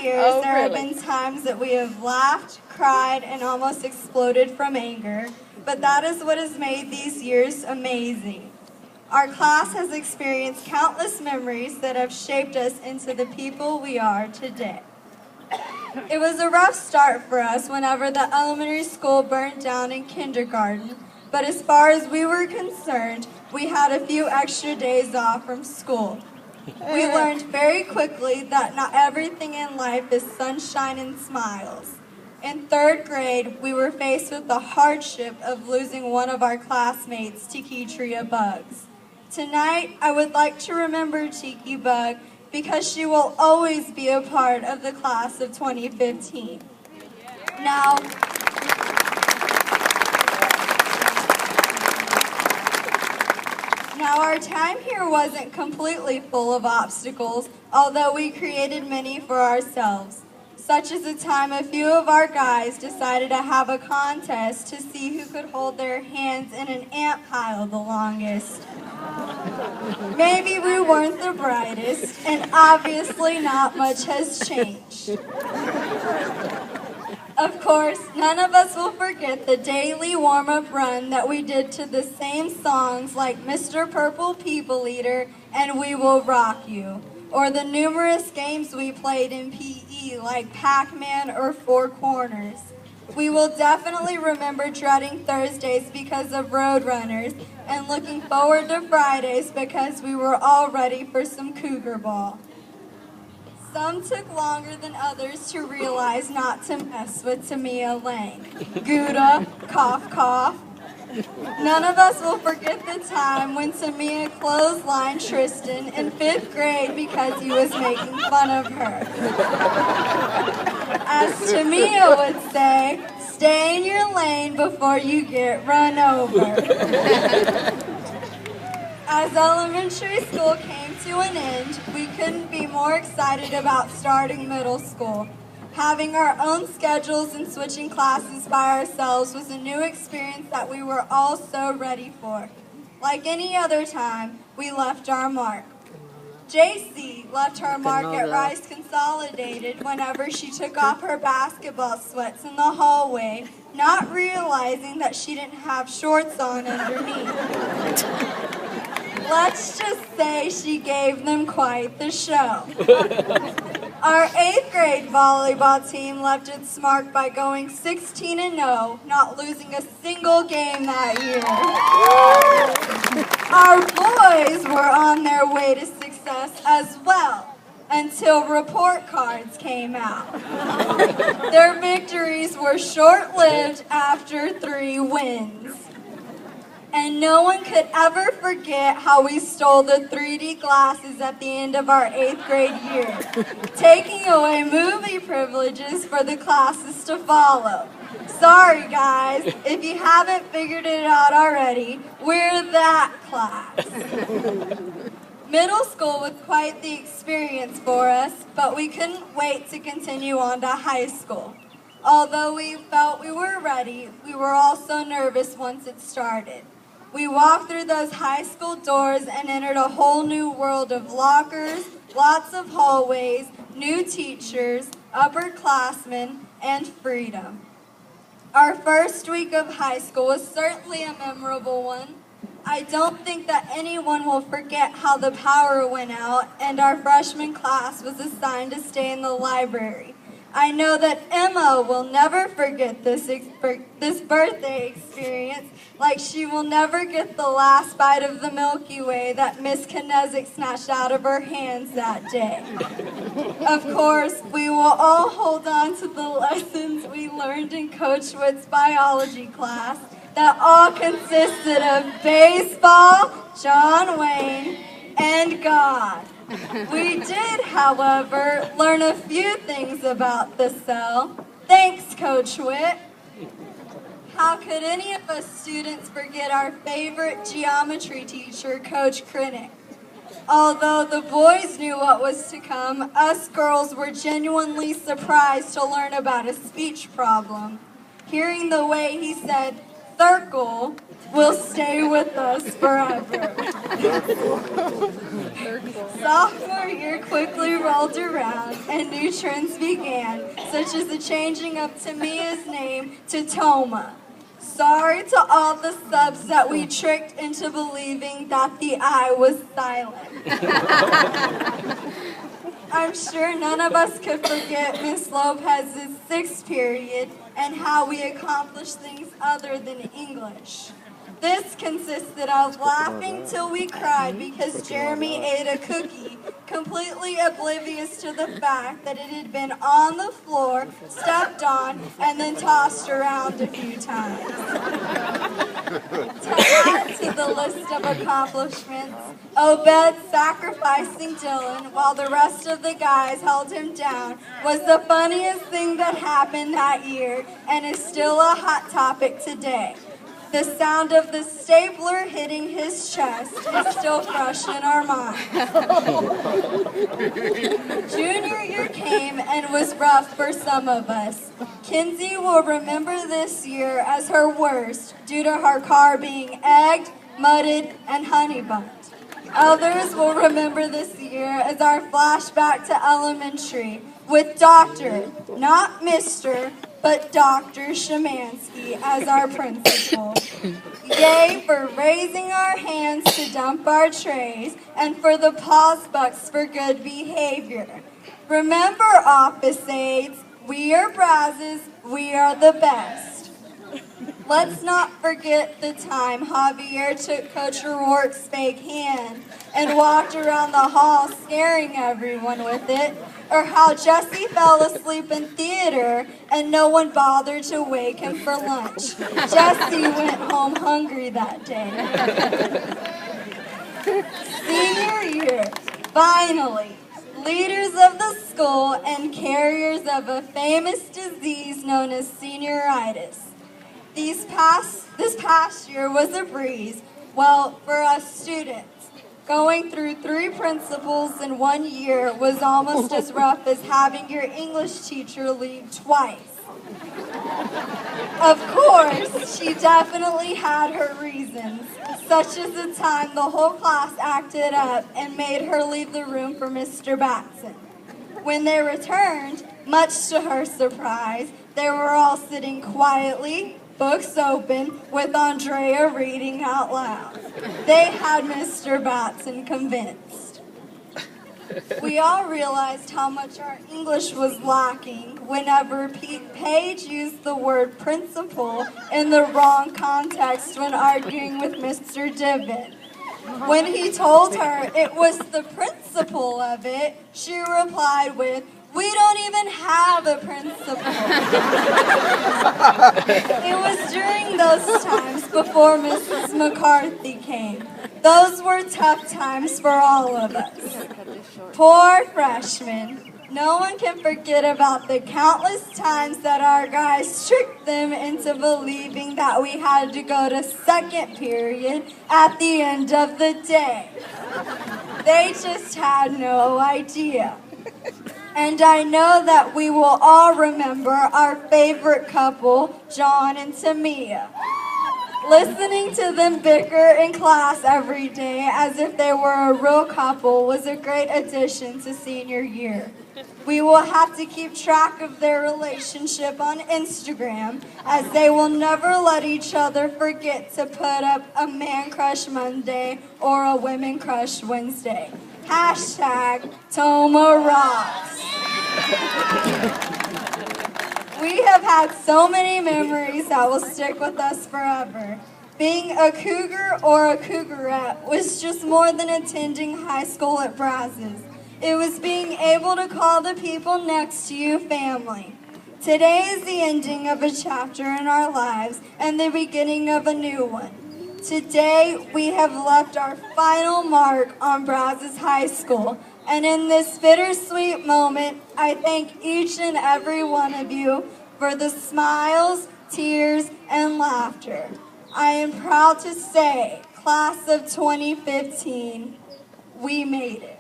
years, there have really? been times that we have laughed, cried, and almost exploded from anger, but that is what has made these years amazing. Our class has experienced countless memories that have shaped us into the people we are today. It was a rough start for us whenever the elementary school burned down in kindergarten, but as far as we were concerned, we had a few extra days off from school. We learned very quickly that not everything in life is sunshine and smiles. In third grade, we were faced with the hardship of losing one of our classmates to Ketria Bugs. Tonight, I would like to remember Tiki Bug because she will always be a part of the class of 2015. Now, our time here wasn't completely full of obstacles, although we created many for ourselves. Such as the time a few of our guys decided to have a contest to see who could hold their hands in an ant pile the longest. Maybe we weren't the brightest, and obviously not much has changed. Of course, none of us will forget the daily warm-up run that we did to the same songs like Mr. Purple People Eater and We Will Rock You, or the numerous games we played in PE like Pac-Man or Four Corners. We will definitely remember dreading Thursdays because of Roadrunners and looking forward to Fridays because we were all ready for some cougar ball. Some took longer than others to realize not to mess with Tamia Lane. Gouda, cough, cough. None of us will forget the time when Tamia clotheslined Tristan in 5th grade because he was making fun of her. As Tamia would say, stay in your lane before you get run over. As elementary school came to an end, we couldn't be more excited about starting middle school. Having our own schedules and switching classes by ourselves was a new experience that we were all so ready for. Like any other time, we left our mark. JC left her mark at Rice Consolidated whenever she took off her basketball sweats in the hallway, not realizing that she didn't have shorts on underneath. Let's just say she gave them quite the show. Our 8th grade volleyball team left its mark by going 16-0, not losing a single game that year. Our boys were on their way to success as well, until report cards came out. Their victories were short-lived after 3 wins. And no one could ever forget how we stole the 3D glasses at the end of our 8th grade year, taking away movie privileges for the classes to follow. Sorry guys, if you haven't figured it out already, we're that class. Middle school was quite the experience for us, but we couldn't wait to continue on to high school. Although we felt we were ready, we were also nervous once it started. We walked through those high school doors and entered a whole new world of lockers, lots of hallways, new teachers, upperclassmen, and freedom. Our first week of high school was certainly a memorable one. I don't think that anyone will forget how the power went out and our freshman class was assigned to stay in the library. I know that Emma will never forget this birthday experience, like she will never get the last bite of the Milky Way that Miss Kinezic snatched out of her hands that day. Of course, we will all hold on to the lessons we learned in Coach Witt's biology class that all consisted of baseball, John Wayne, and God. We did, however, learn a few things about the cell. Thanks, Coach Witt. How could any of us students forget our favorite geometry teacher, Coach Krennic? Although the boys knew what was to come, us girls were genuinely surprised to learn about a speech problem. Hearing the way he said, Circle will stay with us forever. Sophomore year quickly rolled around and new trends began, such as the changing of Tamia's name to Toma. Sorry to all the subs that we tricked into believing that the I was silent. I'm sure none of us could forget Miss Lopez's sixth period and how we accomplished things other than English. This consisted of laughing till we cried because Jeremy ate a cookie, completely oblivious to the fact that it had been on the floor, stepped on, and then tossed around a few times. To add to the list of accomplishments, Obed sacrificing Dylan while the rest of the guys held him down was the funniest thing that happened that year and is still a hot topic today. The sound of the stapler hitting his chest is still fresh in our minds. Junior year came and was rough for some of us. Kinsey will remember this year as her worst due to her car being egged, mudded, and honey bunned. Others will remember this year as our flashback to elementary with Dr., not Mr., but Dr. Shemansky as our principal. Yay for raising our hands to dump our trays and for the pause bucks for good behavior. Remember, office aides, we are Brazos, we are the best. Let's not forget the time Javier took Coach O'Rourke's fake hand and walked around the hall scaring everyone with it, or how Jesse fell asleep in theater and no one bothered to wake him for lunch. Jesse went home hungry that day. Senior year, finally. Leaders of the school and carriers of a famous disease known as senioritis. This past year was a breeze, well, for us students. Going through 3 principals in 1 year was almost as rough as having your English teacher leave twice. Of course, she definitely had her reasons, such as the time the whole class acted up and made her leave the room for Mr. Batson. When they returned, much to her surprise, they were all sitting quietly, books open, with Andrea reading out loud. They had Mr. Batson convinced. We all realized how much our English was lacking whenever Paige used the word principal in the wrong context when arguing with Mr. Divot. When he told her it was the principal of it, she replied with, "We don't even have a principal." It was during those times before Mrs. McCarthy came. Those were tough times for all of us. Poor freshmen. No one can forget about the countless times that our guys tricked them into believing that we had to go to second period at the end of the day. They just had no idea. And I know that we will all remember our favorite couple, John and Tamia. Listening to them bicker in class every day as if they were a real couple was a great addition to senior year. We will have to keep track of their relationship on Instagram, as they will never let each other forget to put up a Man Crush Monday or a Women Crush Wednesday. Hashtag Toma Rocks. We have had so many memories that will stick with us forever. Being a cougar or a cougarette was just more than attending high school at Brazos. It was being able to call the people next to you family. Today is the ending of a chapter in our lives and the beginning of a new one. Today, we have left our final mark on Brazos High School, and in this bittersweet moment, I thank each and every one of you for the smiles, tears, and laughter. I am proud to say, class of 2015, we made it.